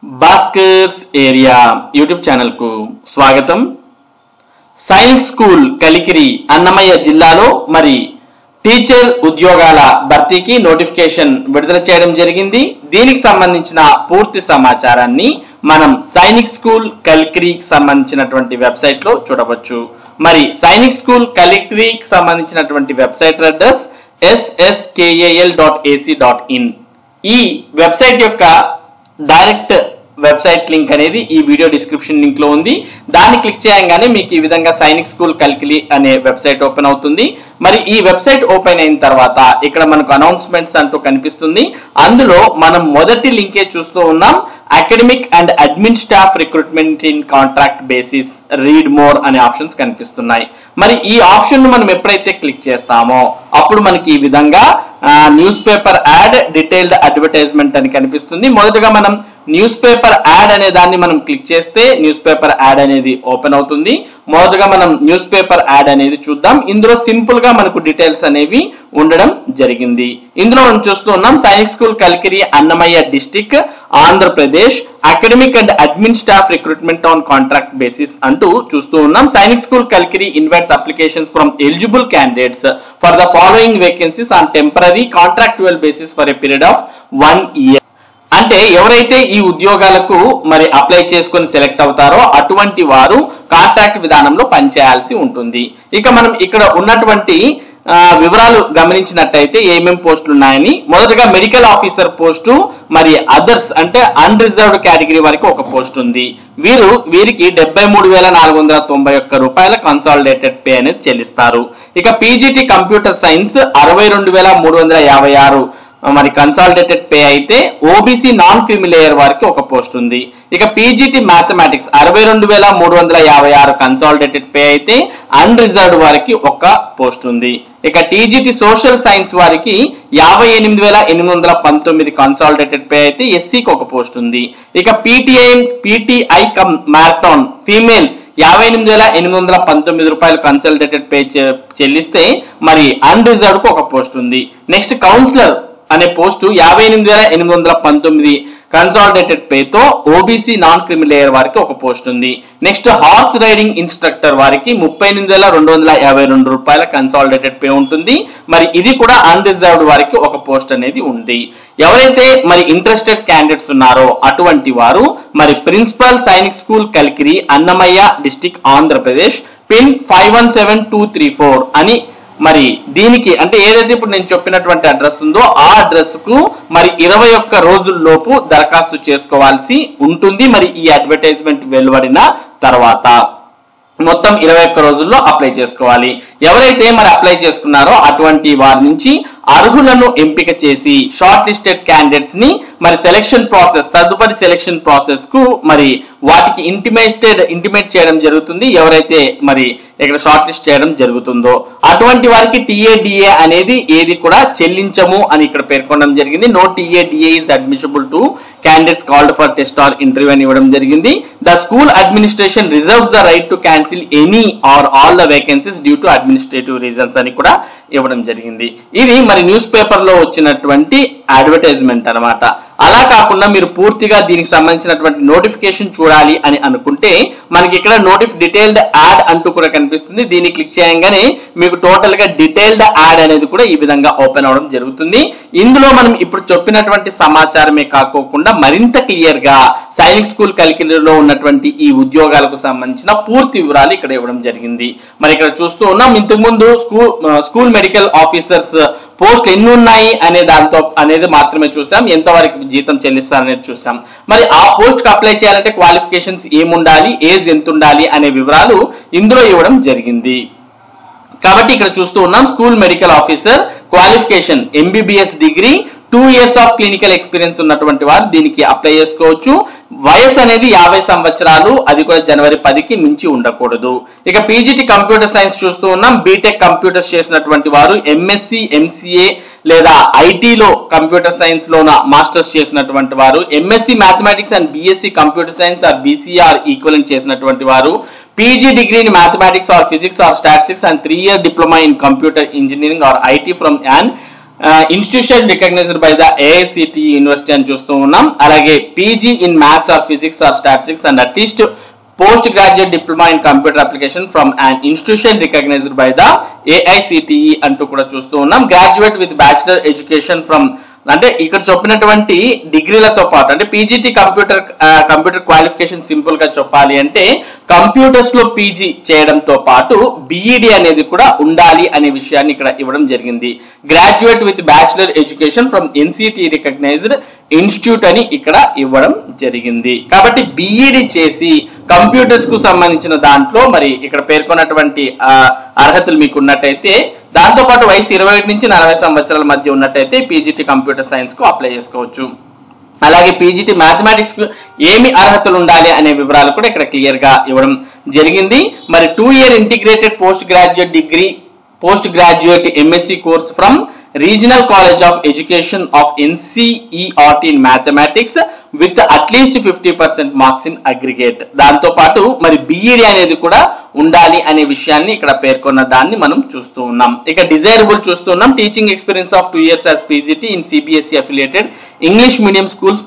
Bhaskar's area YouTube channel కు స్వాగతం. Sainik school Kalikiri Annamayya జిల్లాలో మరి టీచర్ ఉద్యోగాల భర్తీకి నోటిఫికేషన్ విడుదల చేయడం జరిగింది. దీనికి సంబంధించిన పూర్తి సమాచారాన్ని మనం సైనిక్ స్కూల్ కలికిరికి సంబంధించినటువంటి వెబ్సైట్ లో చూడవచ్చు. మరి సైనిక్ స్కూల్ కలికిరికి సంబంధించినటువంటి వెబ్సైట్ అడ్రస్ sskal.ac.in. ఈ వెబ్సైట్ యొక్క డైరెక్ట్ వెబ్సైట్ లింక్ అనేది ఈ వీడియో డిస్క్రిప్షన్ లింక్ లో ఉంది. దాన్ని క్లిక్ చేయగానే మీకు ఈ విధంగా సైనిక్ స్కూల్ కలికిరి అనే వెబ్సైట్ ఓపెన్ అవుతుంది. మరి ఈ వెబ్సైట్ ఓపెన్ అయిన తర్వాత ఇక్కడ మనకు అనౌన్స్మెంట్స్ అంటూ కనిపిస్తుంది. అందులో మనం మొదటి లింకే చూస్తూ ఉన్నాం. Academic and admin staff recruitment in contract basis read more అనే ఆప్షన్స్ కనిపిస్తున్నాయి. మరి ఈ ఆప్షన్ ను మనం ఎప్పుడైతే క్లిక్ చేస్తామో అప్పుడు మనకి ఈ విధంగా news paper ad detailed advertisement అని కనిపిస్తుంది. మొదటగా మనం న్యూస్ పేపర్ యాడ్ అనే దాన్ని మనం క్లిక్ చేస్తే న్యూస్ పేపర్ యాడ్ అనేది ఓపెన్ అవుతుంది. మొదటగా మనం న్యూస్ పేపర్ యాడ్ అనేది చూద్దాం. ఇందులో సింపుల్ గా మనకు డీటెయిల్స్ అనేవి ఉండడం జరిగింది. ఇందులో మనం చూస్తూ ఉన్నాం Sainik school Kalikiri Annamayya district Andhra Pradesh academic and admin staff recruitment on contract basis అంటూ చూస్తూ ఉన్నాం. Sainik school Kalikiri invites applications from eligible candidates for the following vacancies on temporary contractual basis for a period of 1 year. అంటే ఎవరైతే ఈ ఉద్యోగాలకు మరి అప్లై చేసుకొని సెలెక్ట్ అవుతారో అటువంటి వారు కాంట్రాక్ట్ విధానంలో పనిచేయాల్సి ఉంటుంది. ఇక మనం ఇక్కడ ఉన్నటువంటి వివరాలు గమనించినట్టయితే ఏమేం పోస్టులు ఉన్నాయని, మొదటగా మెడికల్ ఆఫీసర్ పోస్టు, మరి అదర్స్ అంటే అన్రిజర్వ్డ్ కేటగిరీ వరకు ఒక పోస్ట్ ఉంది. వీరికి 73,491 రూపాయల కన్సాలిడేటెడ్ పే అనేది చెల్లిస్తారు. ఇక పీజీటీ కంప్యూటర్ సైన్స్ 62,356 మరి కన్సాలిడేటెడ్ పే అయితే ఓబీసీ నాన్ క్రిమి లేయర్ వారికి ఒక పోస్ట్ ఉంది. ఇక పీజీటీ మ్యాథమెటిక్స్ 62,356 కన్సాలిడేటెడ్ పే అయితే అన్రిజర్వ్డ్ వారికి ఒక పోస్ట్ ఉంది. ఇక టీజీటీ సోషల్ సైన్స్ వారికి 58,819 కన్సాలిడేటెడ్ పే అయితే ఎస్సీకి ఒక పోస్ట్ ఉంది. ఇక పీటీఐ మ్యారథాన్ ఫీమేల్ 58,819 రూపాయలు కన్సల్టేటెడ్ పే చెల్లిస్తే మరి అన్రిజర్వ్డ్ కు ఒక పోస్ట్ ఉంది. నెక్స్ట్ కౌన్సిలర్ అనే పోస్టు 58,819 కన్సాలిడేటెడ్ పేతో ఓబీసీ నాన్ క్రిమి లేయర్ వారికి ఒక పోస్ట్ ఉంది. నెక్స్ట్ హార్స్ రైడింగ్ ఇన్స్ట్రక్టర్ వారికి 38,252 రూపాయల కన్సాలిడేటెడ్ పే ఉంటుంది. మరి ఇది కూడా అన్రిజర్వ్డ్ వారికి ఒక పోస్ట్ అనేది ఉంది. ఎవరైతే మరి ఇంట్రెస్టెడ్ క్యాండిడేట్స్ ఉన్నారో అటువంటి వారు మరి principal Sainik school Kalikiri Annamayya district Andhra Pradesh pin 517234 అని మరి దీనికి అంటే ఏదైతే ఇప్పుడు నేను చెప్పినటువంటి అడ్రస్ ఉందో ఆ అడ్రస్ కు మరి 21 రోజుల్లోపు దరఖాస్తు చేసుకోవాల్సి ఉంటుంది. మరి ఈ అడ్వర్టైజ్మెంట్ వెలువడిన తర్వాత మొత్తం 21 రోజుల్లో అప్లై చేసుకోవాలి. ఎవరైతే మరి అప్లై చేసుకున్నారో అటువంటి వారి నుంచి అర్హులను ఎంపిక చేసి షార్ట్ లిస్టెడ్ క్యాండిడేట్స్ ని మరి సెలక్షన్ ప్రాసెస్ తదుపరి సెలక్షన్ ప్రాసెస్ కు మరి వాటికి ఇంటిమేట్ చేయడం జరుగుతుంది. ఎవరైతే మరి ఇక్కడ షార్ట్ లిస్ట్ చేయడం జరుగుతుందో అటువంటి వారికి టీఏడిఏ అనేది ఏది కూడా చెల్లించము అని ఇక్కడ పేర్కొనడం జరిగింది. No TA DA is admissible to candidates called for test or interview అని ఇవ్వడం జరిగింది. The school administration reserves the right to cancel any or all the vacancies due to administrative reasons అని కూడా ఇవ్వడం జరిగింది. ఇది మరి న్యూస్ పేపర్ లో వచ్చినటువంటి అడ్వర్టైజ్మెంట్ అన్నమాట. అలా కాకుండా మీరు పూర్తిగా దీనికి సంబంధించినటువంటి నోటిఫికేషన్ చూడాలి అని అనుకుంటే మనకి ఇక్కడ డీటెయిల్డ్ యాడ్ అంటూ కూడా కనిపిస్తుంది. దీన్ని క్లిక్ చేయగానే మీకు టోటల్ గా డీటెయిల్డ్ యాడ్ అనేది కూడా ఈ విధంగా ఓపెన్ అవడం జరుగుతుంది. ఇందులో మనం ఇప్పుడు చెప్పినటువంటి సమాచారమే కాకోకుండా మరింత క్లియర్ గా సైనిక్ స్కూల్ కలికిరిలో ఉన్నటువంటి ఈ ఉద్యోగాలకు సంబంధించిన పూర్తి వివరాలు ఇక్కడ ఇవ్వడం జరిగింది. మరి ఇక్కడ చూస్తూ ఉన్నాం ఇంతకు ముందు స్కూల్ మెడికల్ ఆఫీసర్స్ పోస్ట్ ఎన్ని ఉన్నాయి అనేది మాత్రమే చూసాం. ఎంతవరకు జీతం చెల్లిస్తారనేది చూసాం. మరి ఆ పోస్ట్ కి అప్లై చేయాలంటే క్వాలిఫికేషన్స్ ఏముండాలి, ఏజ్ ఎంత ఉండాలి అనే వివరాలు ఇందులో ఇవ్వడం జరిగింది. కాబట్టి ఇక్కడ చూస్తూ ఉన్నాం school medical officer qualification MBBS degree 2 years of clinical experience ఉన్నటువంటి వారు దీనికి అప్లై చేసుకోవచ్చు. వయసు అనేది 50 సంవత్సరాలు, అది కూడా జనవరి 10కి మించి ఉండకూడదు. ఇక పీజీటీ కంప్యూటర్ సైన్స్ చూస్తూ ఉన్నాం. బీటెక్ కంప్యూటర్స్ చేసినటువంటి వారు ఎంఎస్సి ఎంసీఏ లేదా ఐటీలో కంప్యూటర్ సైన్స్ లోన మాస్టర్స్ చేసినటువంటి వారు, MSc mathematics and BSc computer science or BCR equivalent చేసినటువంటి వారు, PG degree in mathematics or physics or statistics and 3 year diploma in computer engineering or IT from an institution recognised by the AICTE university అని చూస్తూ ఉన్నాం. అలాగే PG in maths or physics or statistics and at least post graduate diploma in computer application from an institution recognised by the AICTE అంటూ కూడా చూస్తూ ఉన్నాం. Graduate with bachelor education from, అంటే ఇక్కడ చెప్పినటువంటి డిగ్రీలతో పాటు అంటే PGT కంప్యూటర్ క్వాలిఫికేషన్ సింపుల్ గా చెప్పాలి అంటే కంప్యూటర్స్ లో PG చేయడంతో పాటు BEd అనేది కూడా ఉండాలి అనే విషయాన్ని ఇక్కడ ఇవ్వడం జరిగింది. Graduate with bachelor education from NCT recognised institute అని ఇక్కడ ఇవ్వడం జరిగింది. కాబట్టి BEd చేసి కంప్యూటర్స్ కు సంబంధించిన దాంట్లో మరి ఇక్కడ పేర్కొన్నటువంటి అర్హతలు మీకు ఉన్నట్టయితే, దాంతో పాటు వయసు 21 నుంచి 40 సంవత్సరాల మధ్య ఉన్నట్టయితే PGT కంప్యూటర్ సైన్స్ కు అప్లై చేసుకోవచ్చు. అలాగే PGT మ్యాథమెటిక్స్ కు ఏమి అర్హతలు ఉండాలి అనే వివరాలు కూడా ఇక్కడ క్లియర్ గా ఇవ్వడం జరిగింది. మరి 2 year integrated post graduate degree post graduate MSc course from regional college of education of NCERT in mathematics with at least 50% marks in aggregate. దాంతో పాటు మరి BEd అనేది కూడా ఉండాలి అనే విషయాన్ని ఇక్కడ పేర్కొన్న దాన్ని మనం చూస్తూ ఉన్నాం. ఇక డిజైరబుల్ చూస్తూ ఉన్నాం. Teaching experience of 2 years as PGT in CBSE affiliated English medium schools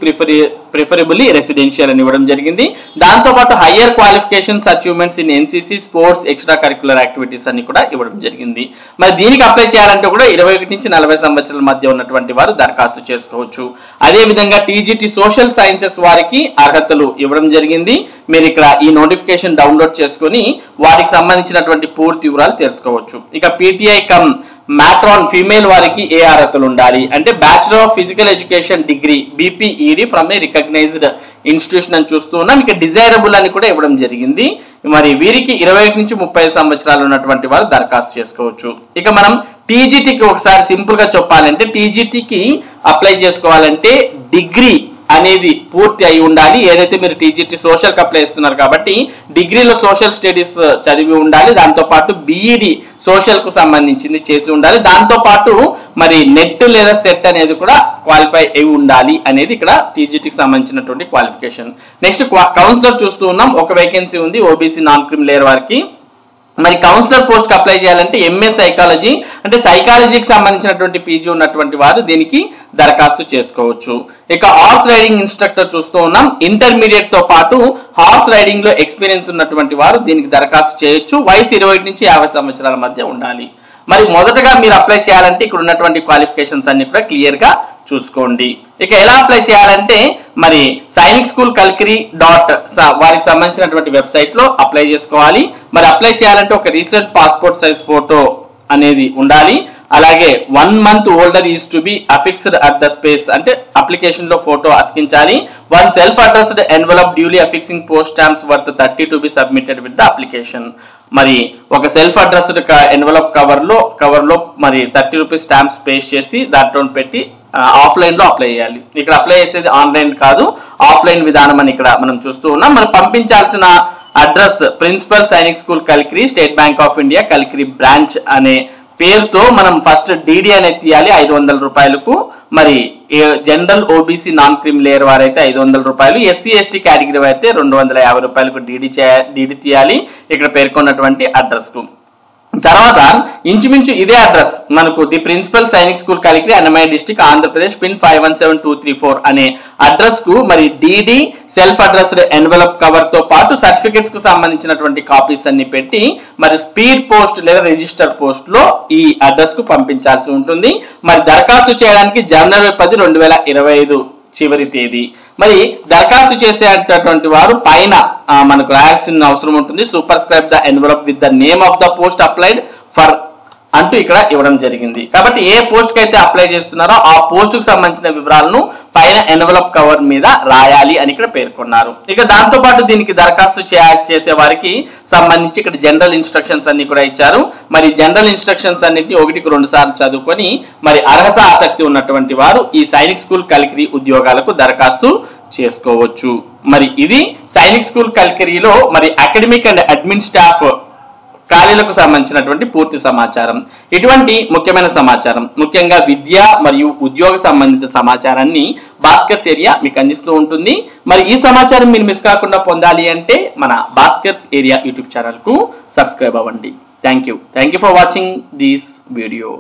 preferably residential అని ఇవ్వడం జరిగింది. దాంతో పాటు higher qualifications achievements in NCC sports extra curricular activities అని కూడా ఇవ్వడం జరిగింది. మరి దీనికి అప్లై చేయాలంటే కూడా 21 నుంచి 40 సంవత్సరాల మధ్య ఉన్నటువంటి వారు దరఖాస్తు చేసుకోవచ్చు. అదే విధంగా TGT సోషల్ సైన్సెస్ వారికి అర్హతలు ఇవ్వడం జరిగింది. మీరు ఇక్కడ ఈ నోటిఫికేషన్ డౌన్లోడ్ చేసుకుని వారికి సంబంధించినటువంటి పూర్తి వివరాలు తెలుసుకోవచ్చు. ఇక PTI కమ్ మ్యాట్రాన్ ఫీమేల్ వారికి ఏ అర్హతలు ఉండాలి అంటే bachelor of physical education degree BPED from a recognised institution అని చూస్తూ ఉన్నాం. ఇక డిజైరబుల్ అని కూడా ఇవ్వడం జరిగింది. మరి వీరికి 21 నుంచి 30 సంవత్సరాలు ఉన్నటువంటి వారు దరఖాస్తు చేసుకోవచ్చు. ఇక మనం TGTకి ఒకసారి సింపుల్ గా చెప్పాలంటే TGTకి అప్లై చేసుకోవాలంటే డిగ్రీ అనేది పూర్తి అయి ఉండాలి. ఏదైతే మీరు TGT సోషల్ కి అప్లై చేస్తున్నారు కాబట్టి డిగ్రీలో సోషల్ స్టడీస్ చదివి ఉండాలి. దాంతో పాటు BEd సోషల్ కు సంబంధించింది చేసి ఉండాలి. దాంతో పాటు మరి నెట్ లేదా సెట్ అనేది కూడా క్వాలిఫై అయి ఉండాలి అనేది ఇక్కడ TGTకి సంబంధించినటువంటి క్వాలిఫికేషన్. నెక్స్ట్ కౌన్సిలర్ చూస్తూ ఉన్నాం. ఒక వేకెన్సీ ఉంది OBC నాన్ క్రిమ్ లేయర్ వారికి. మరి కౌన్సిలర్ పోస్ట్ కి అప్లై చేయాలంటే MA సైకాలజీ అంటే సైకాలజీకి సంబంధించినటువంటి PG ఉన్నటువంటి వారు దీనికి దరఖాస్తు చేసుకోవచ్చు. ఇక హార్స్ రైడింగ్ ఇన్స్ట్రక్టర్ చూస్తూ ఉన్నాం. ఇంటర్మీడియట్ తో పాటు హార్స్ రైడింగ్ లో ఎక్స్పీరియన్స్ ఉన్నటువంటి వారు దీనికి దరఖాస్తు చేయొచ్చు. వయసు 21 నుంచి 50 సంవత్సరాల మధ్య ఉండాలి. మరి మొదటగా మీరు అప్లై చేయాలంటే ఇక్కడ ఉన్నటువంటి క్వాలిఫికేషన్స్ అన్ని కూడా క్లియర్ గా చూసుకోండి. ఇక ఎలా అప్లై చేయాలంటే మరి సైనిక్ స్కూల్ కల్కిరి వారికి సంబంధించినటువంటి వెబ్సైట్ లో అప్లై చేసుకోవాలి. మరి అప్లై చేయాలంటే ఒక రీసెంట్ పాస్పోర్ట్ సైజ్ ఫోటో అనేది ఉండాలి. అలాగే 1 month older is to be affixed at the space అంటే అప్లికేషన్ లో ఫోటో అతికించాలి. 1 self addressed envelope duly affixing post stamps worth 30 to be submitted with the application. మరి ఒక సెల్ఫ్ అడ్రస్డ్ ఎన్వలప్ కవర్ లో మరి 30 రూపీస్ స్టాంప్స్ పేస్ట్ చేసి దాంట్లో పెట్టి ఆఫ్లైన్ లో అప్లై చేయాలి. ఇక్కడ అప్లై చేసేది ఆన్లైన్ కాదు, ఆఫ్లైన్ విధానం అని ఇక్కడ మనం చూస్తూ ఉన్నాం. మనం పంపించాల్సిన address principal Sainik school Kalikiri State Bank of India Kalikiri branch అనే పేరుతో మనం ఫస్ట్ DD అనేది తీయాలి 500 రూపాయలకు. మరి general OBC non crime layer వారైతే 500 రూపాయలు, SC ST కేటగిరీ అయితే 250 రూపాయలకు DD తీయాలి ఇక్కడ పేర్కొన్నటువంటి అడ్రస్ కు. తర్వాత ఇంచుమించు ఇదే అడ్రస్ మనకు the principal Sainik school Kalkiri Annamayya district Andhra Pradesh pin 517234 అనే అడ్రస్ కు మరి DD self addressed envelope cover తో పాటు సర్టిఫికెట్స్ కు సంబంధించినటువంటి కాపీస్ అన్ని పెట్టి మరి స్పీడ్ పోస్ట్ లేదా రిజిస్టర్ పోస్ట్ లో ఈ అడ్రస్ కు పంపించాల్సి ఉంటుంది. మరి దరఖాస్తు చేయడానికి జనవరి 10, 2025 చివరి తేదీ. మరి దరఖాస్తు చేసేటటువంటి వారు పైన మనకు రాయాల్సిన అవసరం ఉంటుంది. Superscribe the envelope with the name of the post applied for అంటూ ఇక్కడ ఇవ్వడం జరిగింది. కాబట్టి ఏ పోస్ట్ కి అయితే అప్లై చేస్తున్నారో ఆ పోస్ట్ కు సంబంధించిన వివరాలను పైన ఎన్వలప్ కవర్ మీద రాయాలి అని ఇక్కడ పేర్కొన్నారు. ఇక దాంతో పాటు దీనికి దరఖాస్తు చేసే వారికి సంబంధించి ఇక్కడ జనరల్ ఇన్స్ట్రక్షన్స్ అన్ని కూడా ఇచ్చారు. మరి జనరల్ ఇన్స్ట్రక్షన్స్ అన్నిటిని 1కి 2 సార్లు చదువుకొని మరి అర్హత ఆసక్తి ఉన్నటువంటి వారు ఈ సైనిక్ స్కూల్ కల్కిరి ఉద్యోగాలకు దరఖాస్తు చేసుకోవచ్చు. మరి ఇది సైనిక్ స్కూల్ కల్కిరిలో మరి అకాడమిక్ అండ్ అడ్మిన్ స్టాఫ్ ఖాళీలకు సంబంధించినటువంటి పూర్తి సమాచారం. ఇటువంటి ముఖ్యమైన సమాచారం ముఖ్యంగా విద్య మరియు ఉద్యోగ సంబంధిత సమాచారాన్ని భాస్కర్స్ ఏరియా మీకు అందిస్తూ ఉంటుంది. మరి ఈ సమాచారం మీరు మిస్ కాకుండా పొందాలి అంటే మన భాస్కర్స్ ఏరియా యూట్యూబ్ ఛానల్ కు సబ్స్క్రైబ్ అవ్వండి. Thank you for watching this video.